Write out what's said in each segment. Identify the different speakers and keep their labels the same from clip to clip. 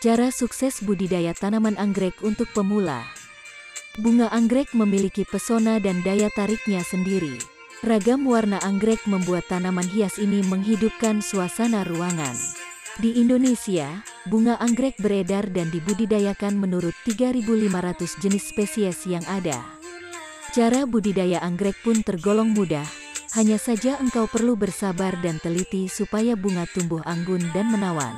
Speaker 1: Cara sukses budidaya tanaman anggrek untuk pemula. Bunga anggrek memiliki pesona dan daya tariknya sendiri. Ragam warna anggrek membuat tanaman hias ini menghidupkan suasana ruangan. Di Indonesia, bunga anggrek beredar dan dibudidayakan menurut 3.500 jenis spesies yang ada. Cara budidaya anggrek pun tergolong mudah, hanya saja engkau perlu bersabar dan teliti supaya bunga tumbuh anggun dan menawan.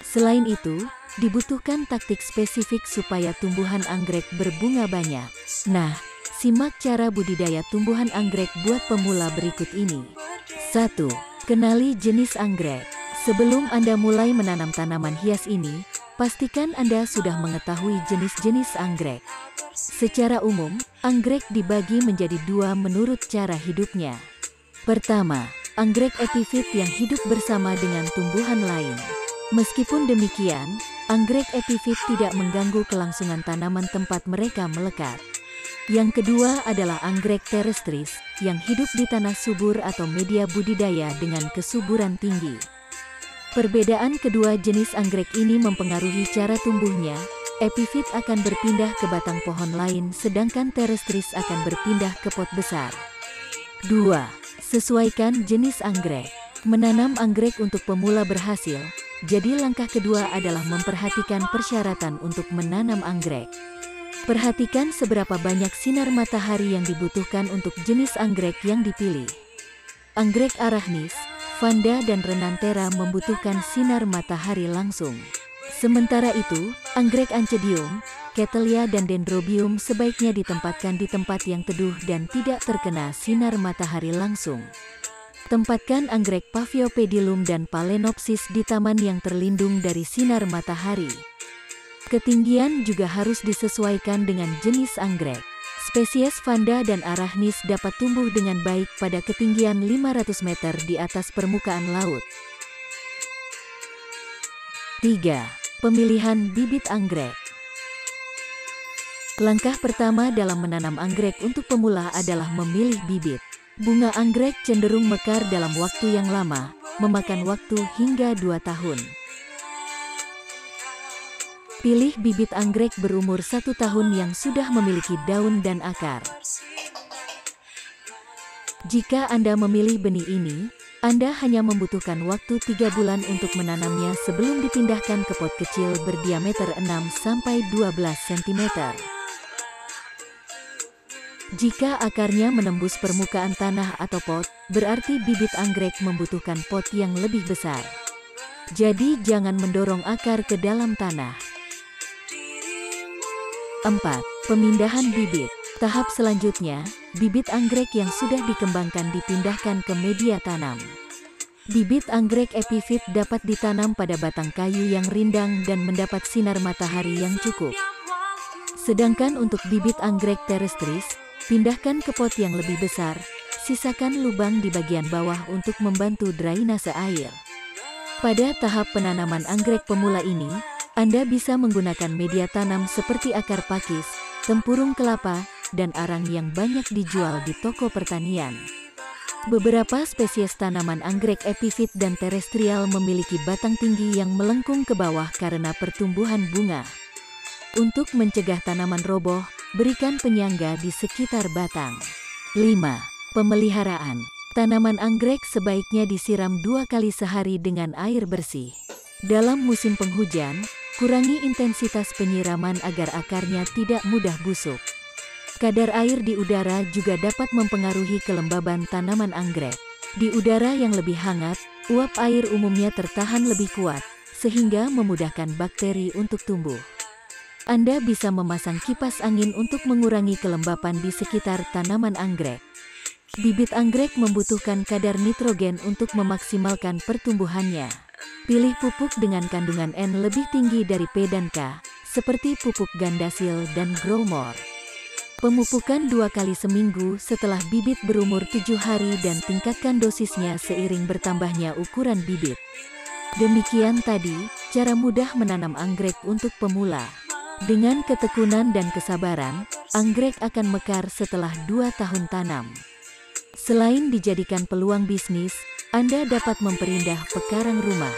Speaker 1: Selain itu, dibutuhkan taktik spesifik supaya tumbuhan anggrek berbunga banyak. Nah, simak cara budidaya tumbuhan anggrek buat pemula berikut ini. 1. Kenali jenis anggrek. Sebelum Anda mulai menanam tanaman hias ini, pastikan Anda sudah mengetahui jenis-jenis anggrek. Secara umum, anggrek dibagi menjadi dua menurut cara hidupnya. Pertama, anggrek epifit yang hidup bersama dengan tumbuhan lain. Meskipun demikian, anggrek epifit tidak mengganggu kelangsungan tanaman tempat mereka melekat. Yang kedua adalah anggrek terrestris, yang hidup di tanah subur atau media budidaya dengan kesuburan tinggi. Perbedaan kedua jenis anggrek ini mempengaruhi cara tumbuhnya. Epifit akan berpindah ke batang pohon lain, sedangkan terrestris akan berpindah ke pot besar. 2. Sesuaikan jenis anggrek. Menanam anggrek untuk pemula berhasil, jadi langkah kedua adalah memperhatikan persyaratan untuk menanam anggrek. Perhatikan seberapa banyak sinar matahari yang dibutuhkan untuk jenis anggrek yang dipilih. Anggrek Arachnis, Vanda dan Renanthera membutuhkan sinar matahari langsung. Sementara itu, anggrek Anthedium, Cattleya dan Dendrobium sebaiknya ditempatkan di tempat yang teduh dan tidak terkena sinar matahari langsung. Tempatkan anggrek Phaeopedilum dan Phalaenopsis di taman yang terlindung dari sinar matahari. Ketinggian juga harus disesuaikan dengan jenis anggrek. Spesies Vanda dan Arachnis dapat tumbuh dengan baik pada ketinggian 500 meter di atas permukaan laut. 3. Pemilihan bibit anggrek. Langkah pertama dalam menanam anggrek untuk pemula adalah memilih bibit. Bunga anggrek cenderung mekar dalam waktu yang lama, memakan waktu hingga 2 tahun. Pilih bibit anggrek berumur 1 tahun yang sudah memiliki daun dan akar. Jika Anda memilih benih ini, Anda hanya membutuhkan waktu 3 bulan untuk menanamnya sebelum dipindahkan ke pot kecil berdiameter 6–12 cm. Jika akarnya menembus permukaan tanah atau pot, berarti bibit anggrek membutuhkan pot yang lebih besar. Jadi jangan mendorong akar ke dalam tanah. 4. Pemindahan bibit. Tahap selanjutnya, bibit anggrek yang sudah dikembangkan dipindahkan ke media tanam. Bibit anggrek epifit dapat ditanam pada batang kayu yang rindang dan mendapat sinar matahari yang cukup. Sedangkan untuk bibit anggrek terrestris, pindahkan ke pot yang lebih besar, sisakan lubang di bagian bawah untuk membantu drainase air. Pada tahap penanaman anggrek pemula ini, Anda bisa menggunakan media tanam seperti akar pakis, tempurung kelapa, dan arang yang banyak dijual di toko pertanian. Beberapa spesies tanaman anggrek epifit dan terestrial memiliki batang tinggi yang melengkung ke bawah karena pertumbuhan bunga. Untuk mencegah tanaman roboh, berikan penyangga di sekitar batang. 5. Pemeliharaan. Tanaman anggrek sebaiknya disiram 2 kali sehari dengan air bersih. Dalam musim penghujan, kurangi intensitas penyiraman agar akarnya tidak mudah busuk. Kadar air di udara juga dapat mempengaruhi kelembaban tanaman anggrek. Di udara yang lebih hangat, uap air umumnya tertahan lebih kuat, sehingga memudahkan bakteri untuk tumbuh. Anda bisa memasang kipas angin untuk mengurangi kelembapan di sekitar tanaman anggrek. Bibit anggrek membutuhkan kadar nitrogen untuk memaksimalkan pertumbuhannya. Pilih pupuk dengan kandungan N lebih tinggi dari P dan K, seperti pupuk Gandasil dan Growmore. Pemupukan 2 kali seminggu setelah bibit berumur 7 hari dan tingkatkan dosisnya seiring bertambahnya ukuran bibit. Demikian tadi, cara mudah menanam anggrek untuk pemula. Dengan ketekunan dan kesabaran, anggrek akan mekar setelah 2 tahun tanam. Selain dijadikan peluang bisnis, Anda dapat memperindah pekarangan rumah.